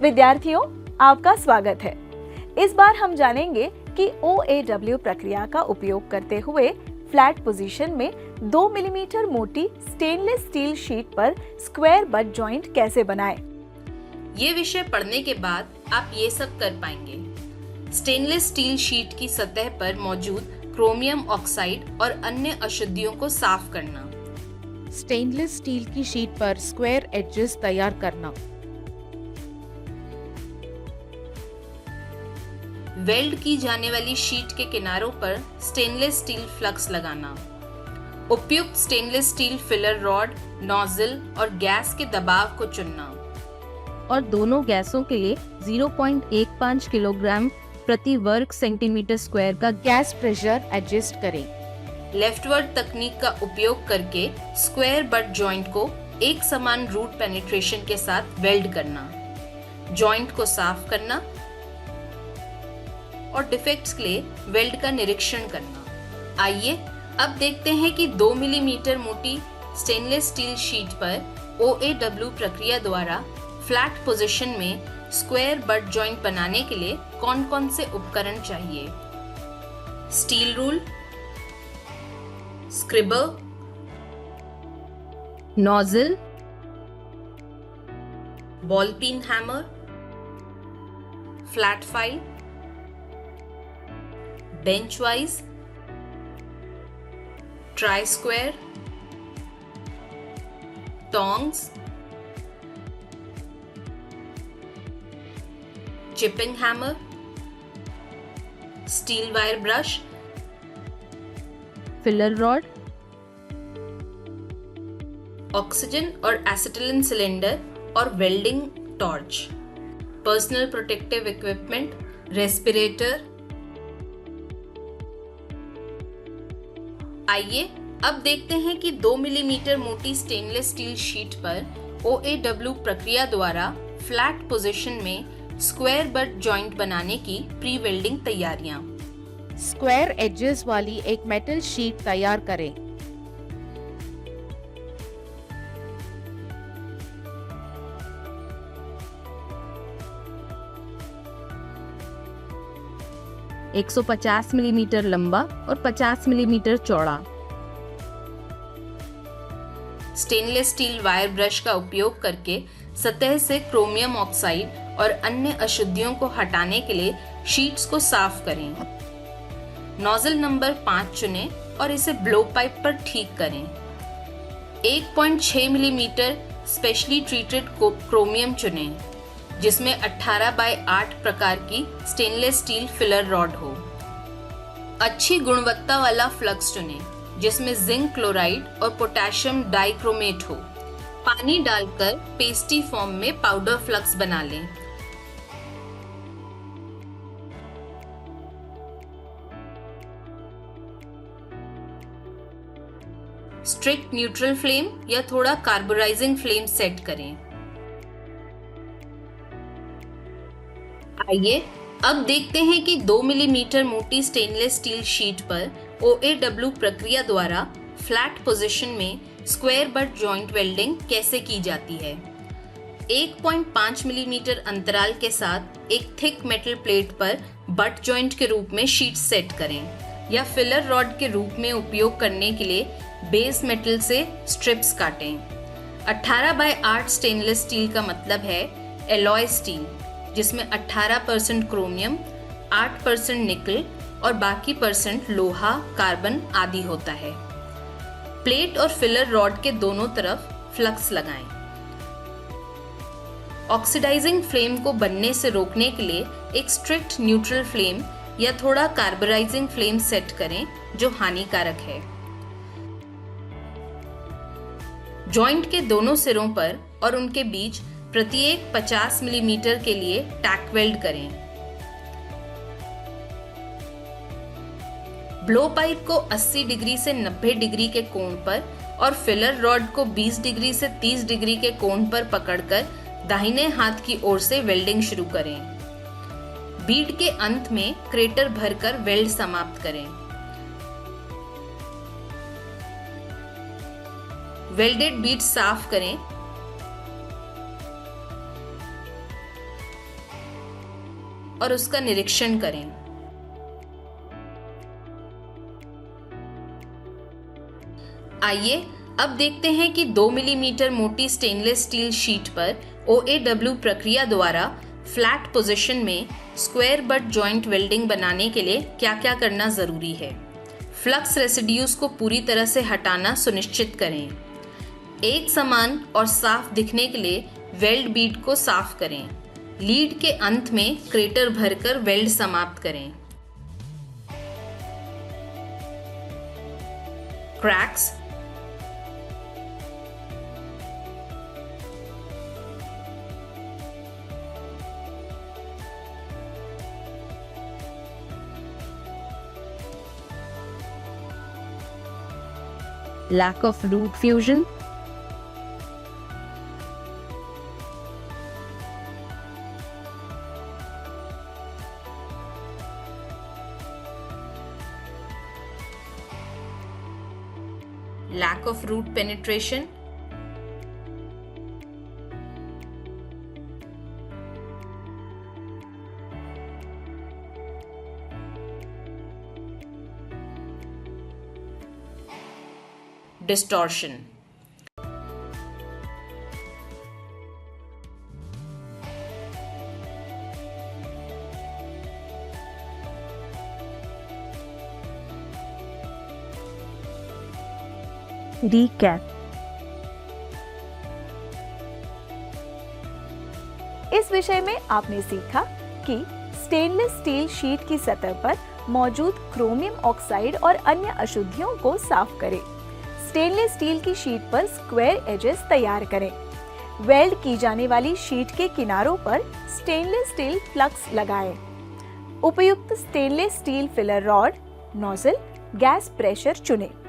विद्यार्थियों, आपका स्वागत है। इस बार हम जानेंगे कि OAW प्रक्रिया का उपयोग करते हुए फ्लैट पोजीशन में 2 मिलीमीटर मोटी स्टेनलेस स्टील शीट पर स्क्वायर बट जॉइंट कैसे बनाएं। ये विषय पढ़ने के बाद आप ये सब कर पाएंगे। स्टेनलेस स्टील शीट की सतह पर मौजूद क्रोमियम ऑक्साइड और अन्य अशुद्धियों को साफ करना। स्टेनलेस स्टील की शीट पर स्क्वायर एजेस तैयार करना। वेल्ड की जाने वाली शीट के किनारों पर स्टेनलेस स्टील फ्लक्स लगाना। उपयुक्त stainless steel filler rod, nozzle और गैस के दबाव को चुनना। और दोनों गैसों के लिए 0.15 किलोग्राम प्रति वर्ग सेंटीमीटर स्क्वायर का गैस प्रेशर एडजस्ट करें। लेफ्टवर्ड तकनीक का उपयोग करके स्क्वायर बट जॉइंट को एक समान रूट पेनिट्रेशन के साथ वेल्ड करना। जॉइंट को साफ करना और डिफेक्ट्स के लिए वेल्ड का निरीक्षण करना। आइए अब देखते हैं कि 2 मिलीमीटर मोटी स्टेनलेस स्टील शीट पर OAW प्रक्रिया द्वारा फ्लैट पोजीशन में स्क्वायर बट जॉइंट बनाने के लिए कौन-कौन से उपकरण चाहिए। Steel rule, scriber, nozzle, ball pin hammer, flat file, bench vice, try square, tongs, chipping hammer, steel wire brush, filler rod, oxygen और एसिटिलिन सिलेंडर और welding torch, personal protective equipment, respirator. आइए अब देखते हैं कि 2 मिलीमीटर मोटी stainless steel sheet पर OAW प्रक्रिया द्वारा फ्लैट पोजीशन में स्क्वायर बट जॉइंट बनाने की प्री वेल्डिंग तैयारियां। स्क्वायर एजेस वाली एक मेटल शीट तैयार करें। एक 150 मिलीमीटर लंबा और 50 मिलीमीटर चौड़ा। स्टेनलेस स्टील वायर ब्रश का उपयोग करके सतह से क्रोमियम ऑक्साइड और अन्य अशुद्धियों को हटाने के लिए शीट्स को साफ करें। नोजल नंबर 5 चुनें और इसे ब्लो पाइप पर ठीक करें। 1.6 मिलीमीटर स्पेशली ट्रीटेड क्रोमियम चुनें, जिसमें 18 बाय 8 प्रकार की स्टेनलेस स्टील फिलर रॉड हो। अच्छी गुणवत्ता वाला फ्लक्स चुनें, जिसमें जिंक क्लोराइड और पोटेशियम डाइक्रोमेट हो। पानी डालकर पेस्टी फॉर्म में पाउडर फ्लक्स बना लें। स्ट्रिक्ट न्यूट्रल फ्लेम या थोड़ा कार्बोराइजिंग फ्लेम सेट करें। आइए अब देखते हैं कि 2 मिलीमीटर मोटी स्टेनलेस स्टील शीट पर OAW प्रक्रिया द्वारा फ्लैट पोजीशन में स्क्वायर बट जॉइंट वेल्डिंग कैसे की जाती है। 1.5 मिलीमीटर अंतराल के साथ एक थिक मेटल प्लेट पर बट जॉइंट के रूप में शीट सेट करें या फिलर रॉड के रूप में उपयोग करने के लिए बेस मेटल से स्ट्रिप्स काटें। 18 बाय 8 स्टेनलेस स्टील का मतलब है एलॉय स्टील, जिसमें 18% क्रोमियम, 8% निकल और बाकी % लोहा, कार्बन आदि होता है। प्लेट और फिलर रॉड के दोनों तरफ फ्लक्स लगाएं। ऑक्सीडाइजिंग फ्लेम को बनने से रोकने के लिए एक स्ट्रिक्ट न्यूट्रल फ्लेम या थोड़ा कार्बोराइजिंग फ्लेम सेट करें, जो हानिकारक है। जॉइंट के दोनों सिरों पर और उनके बीच प्रत्येक 50 मिलीमीटर के लिए टैक वेल्ड करें। ब्लो पाइप को 80 डिग्री से 90 डिग्री के कोण पर और फिलर रॉड को 20 डिग्री से 30 डिग्री के कोण पर पकड़कर दाहिने हाथ की ओर से वेल्डिंग शुरू करें। बीड के अंत में क्रेटर भरकर वेल्ड समाप्त करें। वेल्डेड बीड साफ करें। और उसका निरीक्षण करें। आइए अब देखते हैं कि 2 मिलीमीटर मोटी स्टेनलेस स्टील शीट पर OAW प्रक्रिया द्वारा फ्लैट पोजीशन में स्क्वायर बट जॉइंट वेल्डिंग बनाने के लिए क्या क्या करना ज़रूरी है। फ्लक्स रेसिड्यूज को पूरी तरह से हटाना सुनिश्चित करें। एक समान और साफ दिखने के लिए वेल्ड बीड को साफ करें। लीड के अंत में क्रेटर भरकर वेल्ड समाप्त करें। Cracks, lack of root fusion, lack of root penetration, distortion. recap. इस विषय में आपने सीखा कि स्टेनलेस स्टील शीट की सतह पर मौजूद क्रोमियम ऑक्साइड और अन्य अशुद्धियों को साफ करें। स्टेनलेस स्टील की शीट पर स्क्वायर एजेस तैयार करें। वेल्ड की जाने वाली शीट के किनारों पर स्टेनलेस स्टील फ्लक्स लगाएं। उपयुक्त stainless steel filler rod, nozzle, gas pressure चुनें।